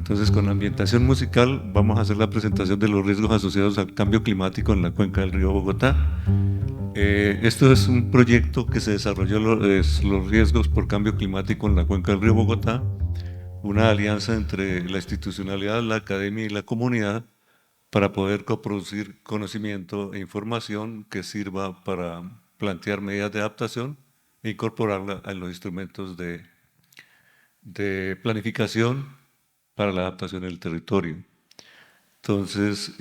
entonces con ambientación musical vamos a hacer la presentación de los riesgos asociados al cambio climático en la cuenca del río Bogotá. Esto es un proyecto que se desarrolló, los riesgos por cambio climático en la cuenca del río Bogotá, una alianza entre la institucionalidad, la academia y la comunidad para poder coproducir conocimiento e información que sirva para plantear medidas de adaptación e incorporarla a los instrumentos de planificación para la adaptación del territorio. Entonces,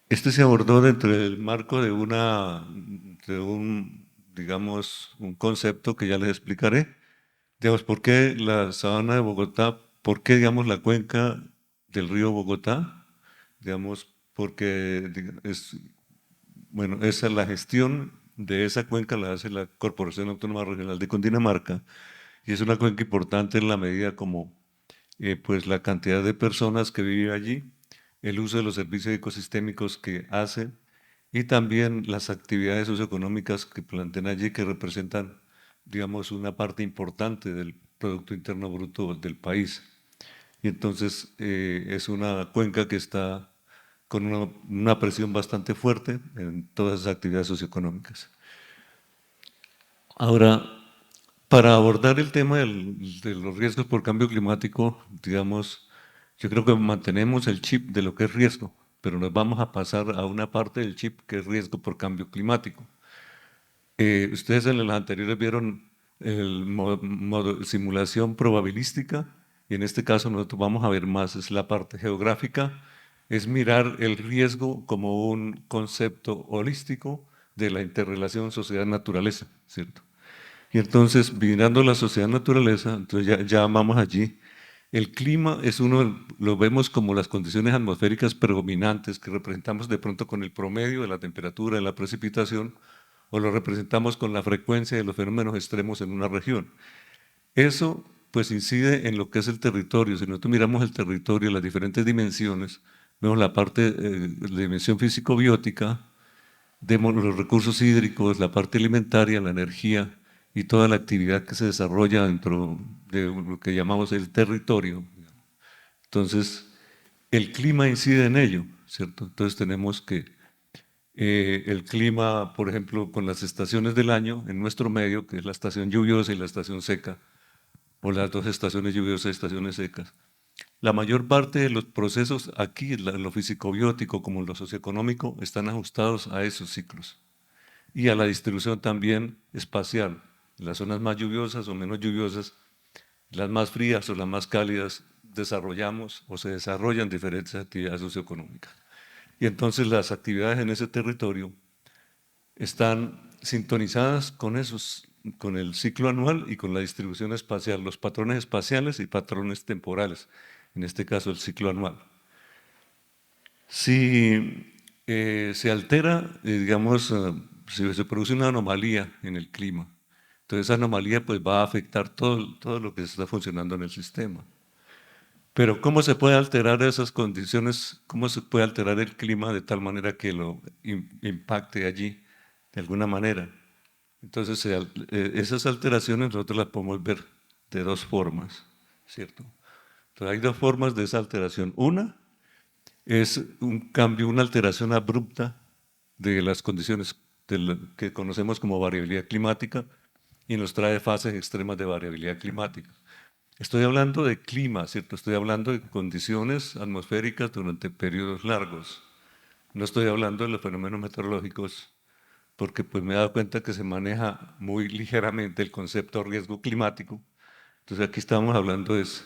este se abordó dentro del marco de digamos, un concepto que ya les explicaré. Digamos, ¿por qué la sabana de Bogotá? ¿Por qué, digamos, la cuenca del río Bogotá? Digamos, porque bueno, esa la gestión de esa cuenca la hace la Corporación Autónoma Regional de Cundinamarca y es una cuenca importante en la medida como pues la cantidad de personas que viven allí, el uso de los servicios ecosistémicos que hacen y también las actividades socioeconómicas que plantean allí que representan, digamos, una parte importante del Producto Interno Bruto del país. Y entonces es una cuenca que está con una presión bastante fuerte en todas esas actividades socioeconómicas. Ahora, para abordar el tema de los riesgos por cambio climático, digamos, yo creo que mantenemos el chip de lo que es riesgo, pero nos vamos a pasar a una parte del chip que es riesgo por cambio climático. Ustedes en los anteriores vieron el modo simulación probabilística y en este caso nosotros vamos a ver más, es la parte geográfica, es mirar el riesgo como un concepto holístico de la interrelación sociedad-naturaleza, ¿cierto? Y entonces, mirando la sociedad-naturaleza, entonces ya vamos allí. El clima es lo vemos como las condiciones atmosféricas predominantes que representamos de pronto con el promedio de la temperatura, de la precipitación, o lo representamos con la frecuencia de los fenómenos extremos en una región. Eso pues incide en lo que es el territorio. Si nosotros miramos el territorio, las diferentes dimensiones, vemos la parte, la dimensión físico-biótica, vemos los recursos hídricos, la parte alimentaria, la energía y toda la actividad que se desarrolla dentro de lo que llamamos el territorio. Entonces, el clima incide en ello, ¿cierto? Entonces tenemos que el clima, por ejemplo, con las estaciones del año en nuestro medio, que es la estación lluviosa y la estación seca, o las dos estaciones lluviosas y estaciones secas. La mayor parte de los procesos aquí, en lo físico-biótico como en lo socioeconómico, están ajustados a esos ciclos y a la distribución también espacial. En las zonas más lluviosas o menos lluviosas, las más frías o las más cálidas, desarrollamos o se desarrollan diferentes actividades socioeconómicas. Y entonces las actividades en ese territorio están sintonizadas con el ciclo anual y con la distribución espacial, los patrones espaciales y patrones temporales, en este caso el ciclo anual. Si se altera, digamos, si se produce una anomalía en el clima, entonces esa anomalía pues, va a afectar todo lo que está funcionando en el sistema. Pero ¿cómo se puede alterar esas condiciones? ¿Cómo se puede alterar el clima de tal manera que lo impacte allí de alguna manera? Entonces, esas alteraciones nosotros las podemos ver de dos formas, ¿cierto? Entonces, hay dos formas de esa alteración. Una es un cambio, una alteración abrupta de las condiciones que conocemos como variabilidad climática y nos trae fases extremas de variabilidad climática. Estoy hablando de clima, ¿cierto? Estoy hablando de condiciones atmosféricas durante periodos largos. No estoy hablando de los fenómenos meteorológicos porque pues me he dado cuenta que se maneja muy ligeramente el concepto de riesgo climático. Entonces aquí estamos hablando de eso.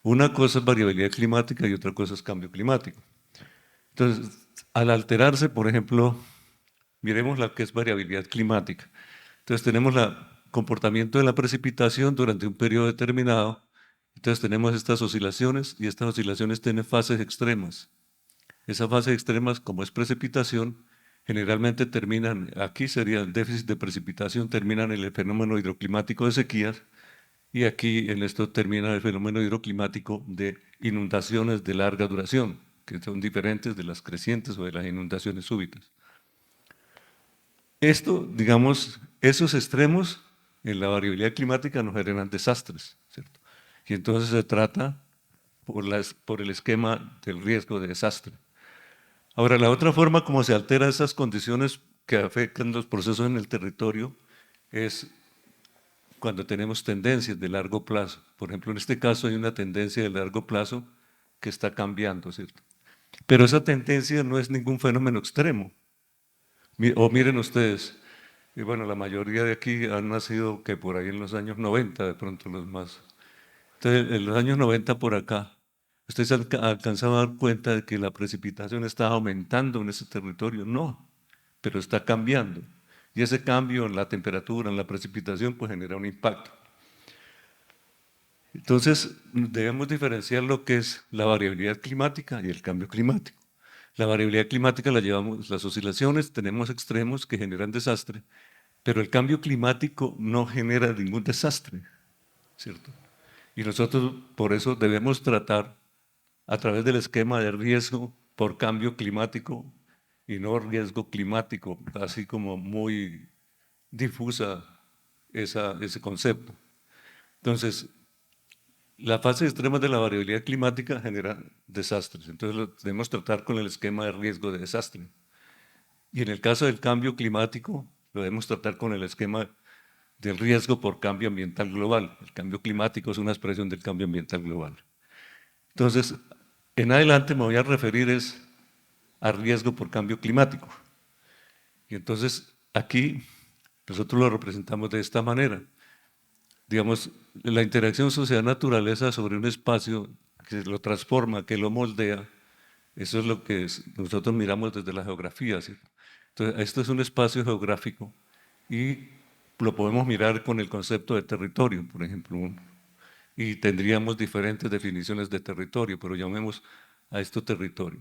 Una cosa es variabilidad climática y otra cosa es cambio climático. Entonces, al alterarse, por ejemplo, miremos la que es variabilidad climática. Entonces tenemos el comportamiento de la precipitación durante un periodo determinado. Entonces tenemos estas oscilaciones y estas oscilaciones tienen fases extremas. Esas fases extremas, como es precipitación, generalmente terminan, aquí sería el déficit de precipitación, terminan en el fenómeno hidroclimático de sequías y aquí en esto termina el fenómeno hidroclimático de inundaciones de larga duración, que son diferentes de las crecientes o de las inundaciones súbitas. Esto, digamos, esos extremos en la variabilidad climática nos generan desastres, ¿cierto? Y entonces se trata por el esquema del riesgo de desastre. Ahora, la otra forma como se alteran esas condiciones que afectan los procesos en el territorio es cuando tenemos tendencias de largo plazo. Por ejemplo, en este caso hay una tendencia de largo plazo que está cambiando, ¿cierto? Pero esa tendencia no es ningún fenómeno extremo. O miren ustedes, y bueno, la mayoría de aquí han nacido que por ahí en los años 90, de pronto los más. Entonces, en los años 90 por acá, ustedes han alcanzado a dar cuenta de que la precipitación está aumentando en ese territorio. No, pero está cambiando. Y ese cambio en la temperatura, en la precipitación, pues genera un impacto. Entonces, debemos diferenciar lo que es la variabilidad climática y el cambio climático. La variabilidad climática la llevamos, las oscilaciones, tenemos extremos que generan desastre, pero el cambio climático no genera ningún desastre, ¿cierto? Y nosotros por eso debemos tratar a través del esquema de riesgo por cambio climático y no riesgo climático, así como muy difusa ese concepto. Entonces, la fase extrema de la variabilidad climática genera desastres, entonces lo debemos tratar con el esquema de riesgo de desastre. Y en el caso del cambio climático, lo debemos tratar con el esquema del riesgo por cambio ambiental global. El cambio climático es una expresión del cambio ambiental global. Entonces, en adelante me voy a referir a riesgo por cambio climático. Y entonces, aquí nosotros lo representamos de esta manera. Digamos, la interacción sociedad-naturaleza sobre un espacio que lo transforma, que lo moldea, eso es lo que nosotros miramos desde la geografía, ¿cierto? Entonces, esto es un espacio geográfico y lo podemos mirar con el concepto de territorio, por ejemplo, y tendríamos diferentes definiciones de territorio, pero llamemos a esto territorio.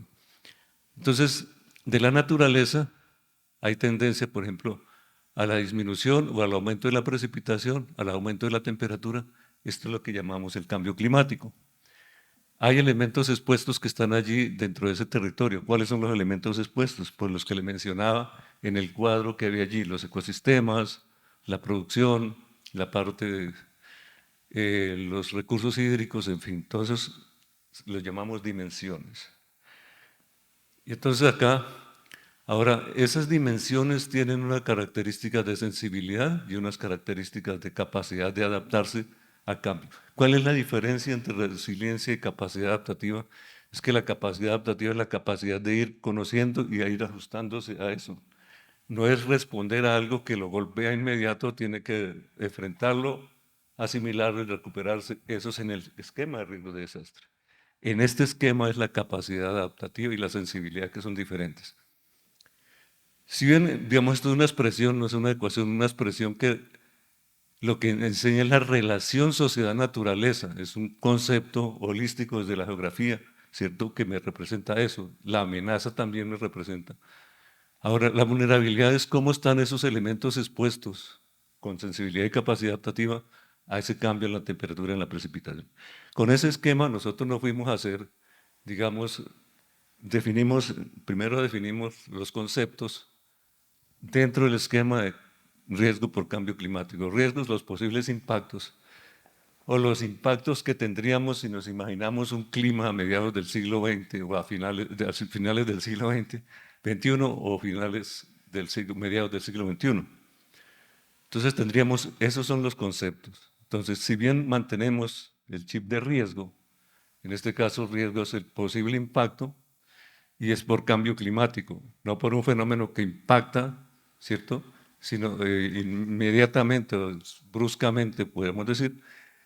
Entonces, de la naturaleza hay tendencia, por ejemplo, a la disminución o al aumento de la precipitación, al aumento de la temperatura. Esto es lo que llamamos el cambio climático. Hay elementos expuestos que están allí dentro de ese territorio. ¿Cuáles son los elementos expuestos? Pues los que le mencionaba en el cuadro que había allí, los ecosistemas, la producción, la parte de los recursos hídricos, en fin, entonces los llamamos dimensiones. Y entonces acá, ahora, esas dimensiones tienen unas características de sensibilidad y unas características de capacidad de adaptarse a cambio. ¿Cuál es la diferencia entre resiliencia y capacidad adaptativa? Es que la capacidad adaptativa es la capacidad de ir conociendo y a ir ajustándose a eso. No es responder a algo que lo golpea inmediato, tiene que enfrentarlo, asimilarlo y recuperarse. Eso es en el esquema de riesgo de desastre. En este esquema es la capacidad adaptativa y la sensibilidad que son diferentes. Si bien, digamos, esto es una expresión, no es una ecuación, una expresión que lo que enseña es la relación sociedad-naturaleza, es un concepto holístico desde la geografía, ¿cierto? Que me representa eso. La amenaza también me representa. Ahora, la vulnerabilidad es cómo están esos elementos expuestos con sensibilidad y capacidad adaptativa a ese cambio en la temperatura y en la precipitación. Con ese esquema nosotros nos fuimos a hacer, digamos, primero definimos los conceptos dentro del esquema de riesgo por cambio climático. Riesgos, los posibles impactos o los impactos que tendríamos si nos imaginamos un clima a mediados del siglo XX o a finales del siglo XXI o mediados del siglo XXI. Entonces esos son los conceptos. Entonces, si bien mantenemos el chip de riesgo, en este caso riesgo es el posible impacto, y es por cambio climático, no por un fenómeno que impacta, ¿cierto? Sino inmediatamente o bruscamente, podemos decir,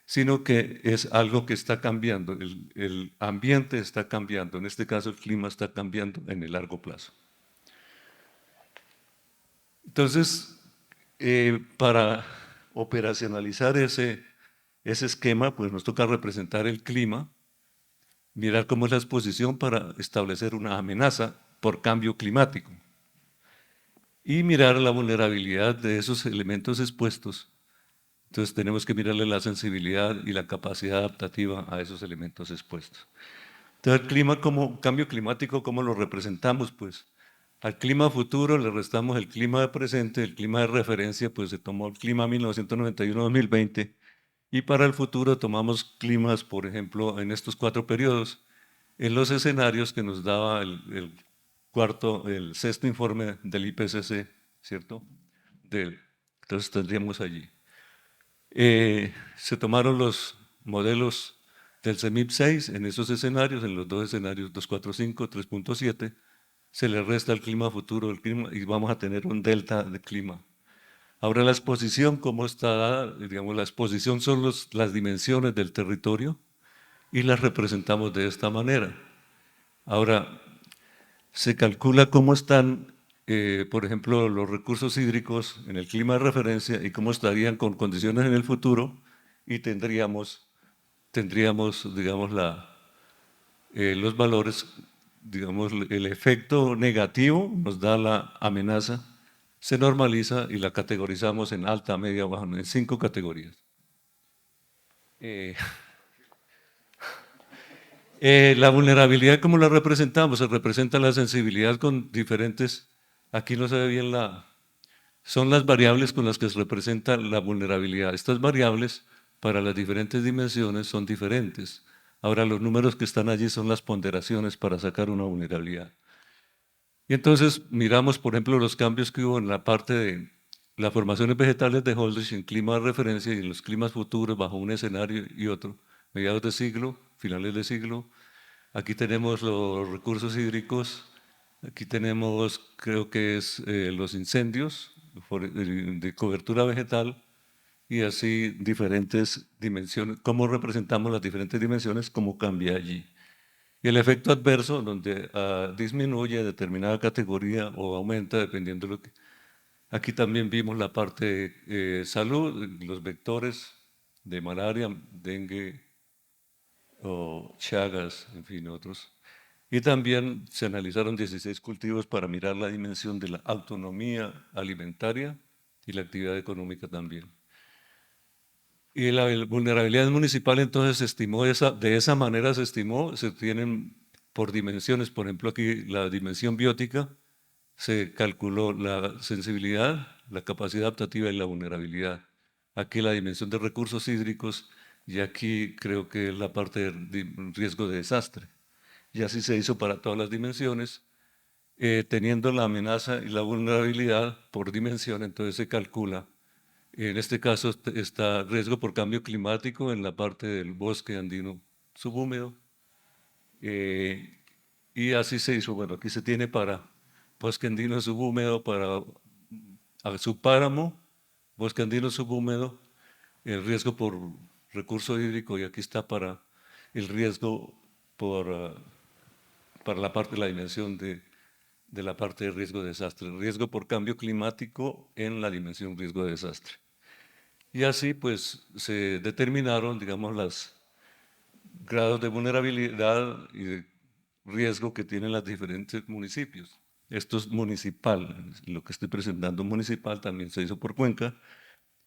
sino que es algo que está cambiando, el ambiente está cambiando, en este caso el clima está cambiando en el largo plazo. Entonces, para operacionalizar ese esquema, pues nos toca representar el clima, mirar cómo es la exposición para establecer una amenaza por cambio climático y mirar la vulnerabilidad de esos elementos expuestos. Entonces tenemos que mirarle la sensibilidad y la capacidad adaptativa a esos elementos expuestos. Entonces el clima como cambio climático, ¿cómo lo representamos? Pues al clima futuro le restamos el clima de presente, el clima de referencia, pues se tomó el clima 1991-2020 Y para el futuro tomamos climas, por ejemplo, en estos 4 periodos, en los escenarios que nos daba el sexto informe del IPCC, ¿cierto? Entonces tendríamos allí. Se tomaron los modelos del CEMIP 6 en esos escenarios, en los dos escenarios 245, 3.7, se le resta el clima futuro del clima y vamos a tener un delta de clima. Ahora la exposición, ¿cómo está dada? Digamos, la exposición son las dimensiones del territorio y las representamos de esta manera. Ahora, se calcula cómo están, por ejemplo, los recursos hídricos en el clima de referencia y cómo estarían con condiciones en el futuro y tendríamos digamos, los valores, digamos, el efecto negativo nos da la amenaza, se normaliza y la categorizamos en alta, media, baja, en 5 categorías. Eh, la vulnerabilidad, ¿cómo la representamos? Se representa la sensibilidad con diferentes, aquí no se ve bien son las variables con las que se representa la vulnerabilidad. Estas variables para las diferentes dimensiones son diferentes. Ahora los números que están allí son las ponderaciones para sacar una vulnerabilidad. Y entonces miramos, por ejemplo, los cambios que hubo en la parte de las formaciones vegetales de Holdridge en clima de referencia y en los climas futuros bajo un escenario y otro, mediados de siglo, finales de siglo. Aquí tenemos los recursos hídricos, aquí tenemos, creo que es los incendios de cobertura vegetal y así diferentes dimensiones, cómo representamos las diferentes dimensiones, cómo cambia allí. Y el efecto adverso, donde disminuye determinada categoría o aumenta dependiendo de lo que... Aquí también vimos la parte de salud, los vectores de malaria, dengue o chagas, en fin, otros. Y también se analizaron 16 cultivos para mirar la dimensión de la autonomía alimentaria y la actividad económica también. Y la vulnerabilidad municipal entonces se estimó, de esa manera se estimó, se tienen por dimensiones, por ejemplo aquí la dimensión biótica, se calculó la sensibilidad, la capacidad adaptativa y la vulnerabilidad. Aquí la dimensión de recursos hídricos y aquí creo que es la parte de riesgo de desastre. Y así se hizo para todas las dimensiones, teniendo la amenaza y la vulnerabilidad por dimensión, entonces se calcula. En este caso está riesgo por cambio climático en la parte del bosque andino subhúmedo. Y así se hizo. Bueno, aquí se tiene para bosque andino subhúmedo, para subpáramo, bosque andino subhúmedo, el riesgo por recurso hídrico y aquí está para el riesgo para la parte de la dimensión de la parte de riesgo de desastre, riesgo por cambio climático en la dimensión riesgo de desastre. Y así pues se determinaron, digamos, los grados de vulnerabilidad y de riesgo que tienen los diferentes municipios. Esto es municipal, lo que estoy presentando municipal también se hizo por Cuenca,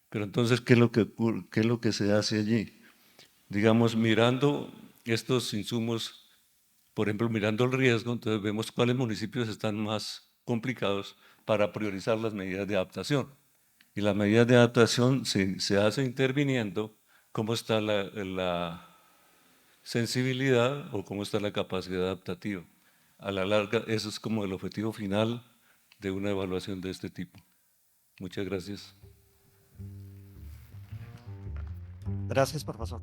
pero entonces, qué es lo que se hace allí? Digamos, mirando estos insumos, por ejemplo, mirando el riesgo, entonces vemos cuáles municipios están más complicados para priorizar las medidas de adaptación. Y las medidas de adaptación se hace interviniendo cómo está la sensibilidad o cómo está la capacidad adaptativa. A la larga, eso es como el objetivo final de una evaluación de este tipo. Muchas gracias. Gracias, profesor.